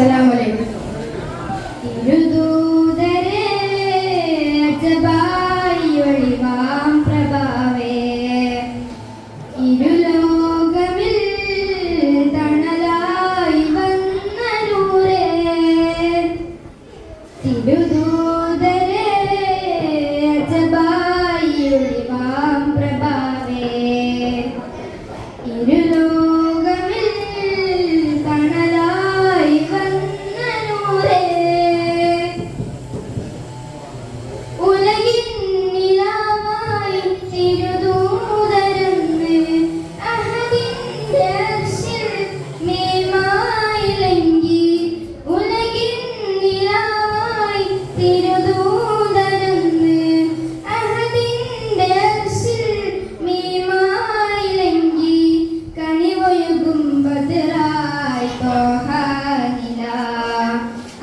അസ്സലാമു അലൈക്കും. ഇരുദൂതരെ അജബായി ഒളിവാം പ്രഭാവേ, ഇരുലോകമിൽ തണലായി വന്ന നൂറേ, തിരുദൂതരെ അജബായി ഒളിവാം പ്രഭാവേ, ഇരുലോകമിൽ തണലായി വന്ന നൂറേ, ഉലകിൻ നിലാവായി തിരുദൂതരെന്ന് അഹദിന്റെ അർശിൽ മേമായിലങ്കി, ഉലകിൻ നിലാവായി തിരുദൂതരെന്ന് അഹദിന്റെ അർശിൽ മേമായിലങ്കി, കണിവൊഴുകും ബദറായി ത്വാഹ നില,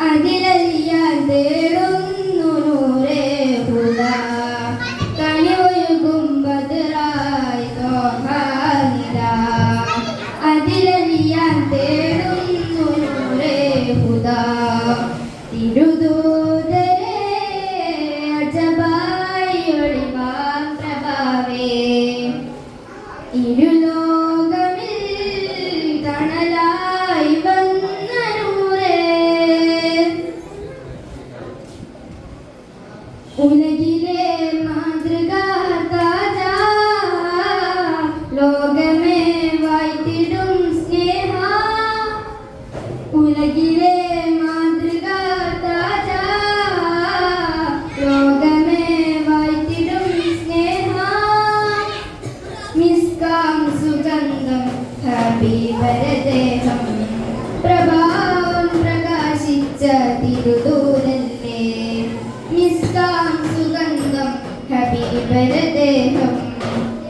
അതിലലിയാൻ തേടുന്നു നൂറേ ഹുദാ, കണിവൊഴുകും ബദറായി ത്വാഹ നില, അതിലലിയാൻ തേടുന്നു നൂറേ ഹുദാ, തിരുദൂതരെ അജബായി ഒളിവാം പ്രഭാവേ, ഇരുലോകമിൽ തണലായി വന്ന നൂറേ, ഉലകിലെ മാതൃക താജ, ലോകമേ വാഴ്ത്തിടും സ്നേഹ, ഉലകിലെ മാതൃക താജ, ലോകമേ വാഴ്ത്തിടും സ്നേഹ, മിസ്കാം സുഗന്ധം ഹബീബരദേഹം, പ്രഭാവം പ്രകാശിച്ച തിരുദൂതല്ലേ, മിസ്കാം സുഗന്ധം ഹബീബരദേഹം,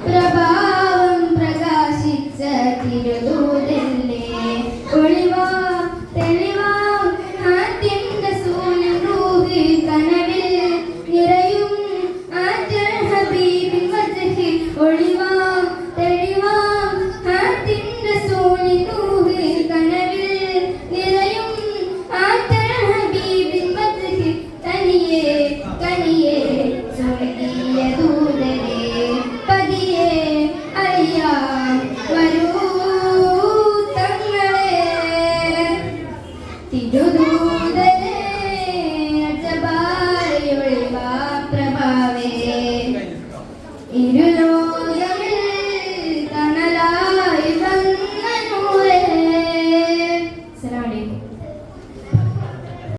പ്രഭാവം പ്രകാശിച്ച തിരുദൂതല്ലേ, ഒളിവാ തെളിവാം ആദ്യന്റെ സൂര്യൻ റൂഹ്, കനവിൽ നിറയും ആറ്റൽ ഹബീബിൻ വജ്ഹ്, ഒളിവാം തെളിവാം ആദ്യന്റെ സൂര്യൻ റൂഹ്, കനവിൽ നിറയും ആറ്റൽ ഹബീബിൻ വജ്ഹ്, തനിയെ കനിയെ സ്വർഗീയ ദൂതരെ പതിയെ അറിയാം വരൂ തങ്ങളെ, തിരുദൂതരെ